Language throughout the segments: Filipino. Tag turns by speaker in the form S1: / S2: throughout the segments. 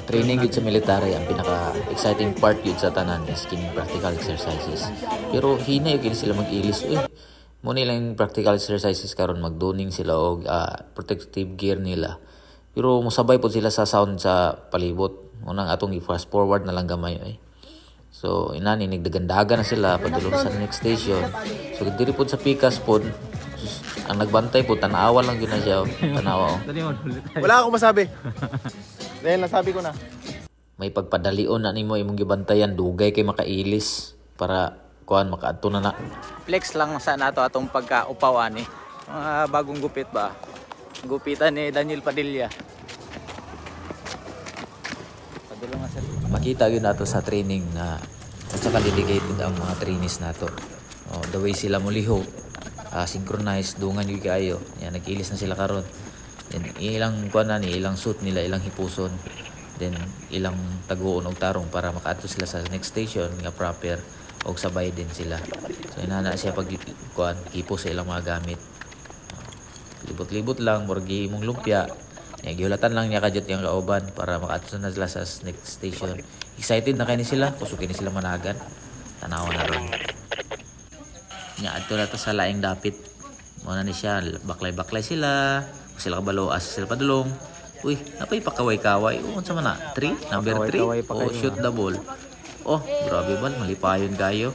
S1: Training yun sa military, ang pinaka-exciting part yun sa tanan is kining practical exercises. Pero hinay yun sila mag-ilis. Muna lang practical exercises karon magdoning sila og protective gear nila. Pero musabay po sila sa sound sa palibot. Unang atong i-fast forward na lang gamay. So inani nagdagandaga na sila padulong sa next station. So diri po sa pikas pod ang nagbantay po tanawa lang gyud na siya. Tanawa.
S2: Wala akong masabi. Dahil nasabi ko na.
S1: May pagpadalion na nimo imong gibantayan dugay kay makailis para kuan makaadto na.
S3: Flex lang sa nato atong pagka-upaw ani. Mga bagong gupit ba? Gupitan ni Daniel Padilla. Padulong sa
S1: Makita yun nato sa training na at saka dedicated ang mga trainees nato. The way sila muliho, synchronized, dungan yung kayo. Yan, nag-ilis na sila karon. Then ilang kuan na ni ilang suit nila, ilang hipuson. Then ilang taguon og tarong para makaadto sila sa next station nga proper og sabay din sila. So inana siya pag kuan hipos sa ilang mga gamit. Libot-libot lang murag imong lumpia. Gihulatan lang niya kadyot yung kauban para makaadto na sila sa next station. Excited na kani sila, kusukin ni sila managan. Tanawa na ron. Nya adto na to sa laing dapit. Muna ni siya, baklay-baklay sila. Sila kabalo as sila padulong. Uy, napay pakaway-kaway. Unsa man na? 3, number 3. Shoot the ball. Oh, grabe ba, malipayon kayo.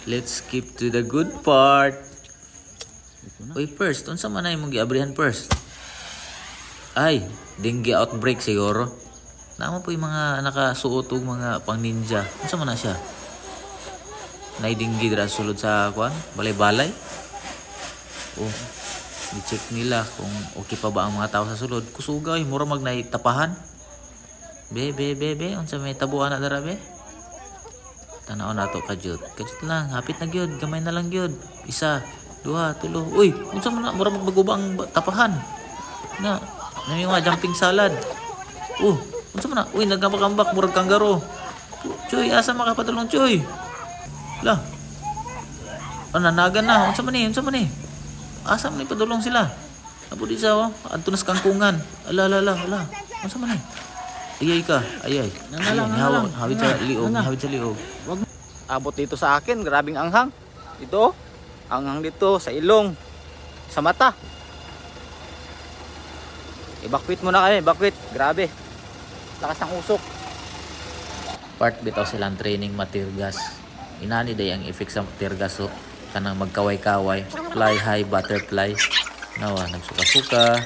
S1: Let's skip to the good part. Uy, first, unsa man na imong giabrihan first? Ay, dengue outbreak siguro. Naman po yung mga nakasuot og mga pang ninja. Unsa man na siya? Nay dengue dira sulod sa kuan, balay-balay. Oh, i-check nila kung okay pa ba ang mga tao sa sulod. Kusugay, mura magnay tapahan. Be, unsa may tabuan na dara be? Tanaw na to kadyot. Kadyot lang, hapit na gyud, gamay na lang gyud. 1, 2, 3. Uy, unsa man na mura magbaguba ang tapahan. Na, nami mga jumping salad. Unsa man na? Uy, nagambak-ambak murag kanggaro. Choy, asa makapatulong choy? Lah. Nanagan na. Unsa man ni? Asa man ipadulong sila? Apo di sa adto nas kangkungan. Ala. Unsa man ni? Ayay ka. Nanalang. Hawid sa liog.
S3: abot dito sa akin, grabing anghang. Ito, anghang dito sa ilong, sa mata. Evacuate muna kami, evacuate. Grabe. Lakas ng usok.
S1: Part bitaw silang training matirgas. Inani day ang effect sa matirgas so kanang magkaway-kaway, fly high, butterfly. Nawa, nagsuka-suka,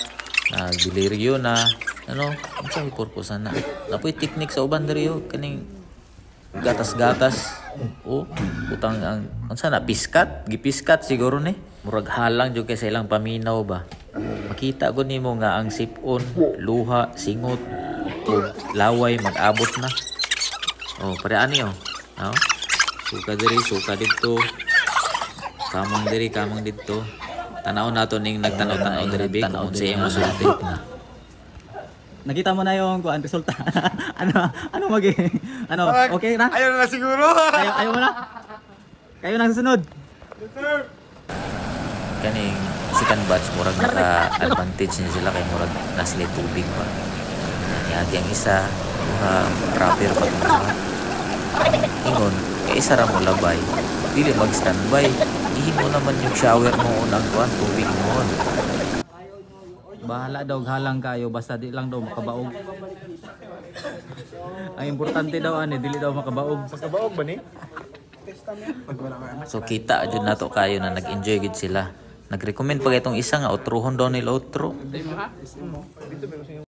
S1: nagdeliryo na. Ano, unsa may purpose na? Napoy technique sa uban diri kaning gatas-gatas. Putang ang unsa na piskat, gipiskat siguro ni. Murag halang jud kay sa ilang paminaw ba. Makita gud nimo nga ang sipon, luha, singot, laway mag-abot na. Pare ani suka diri, suka dito. Kamang dito. Tanaw nato ning nagtanaw-tanaw diri kung unsa imong sulti.
S4: Nakita mo na yung resulta. ano okay na?
S2: Ayaw na siguro.
S4: Ayaw mo na? Kayo na susunod.
S2: Yes, sir.
S1: Kaning second batch murag naka-advantage ni sila kay murag nasli tubig pa. Yagi ang isa, proper pa kuma. Ingon, kay isa ra mo labay. Dili mag-standby. Ihimo naman yung shower mo unang kuan tubig mo.
S4: Bahala daw halang kayo basta di lang daw makabaog. Ang importante daw dili daw makabaog.
S2: Makabaog ba ni?
S1: So kita jud nato kayo na nag-enjoy gid sila. Nag-recommend pa itong isa nga outrohon daw nila outro.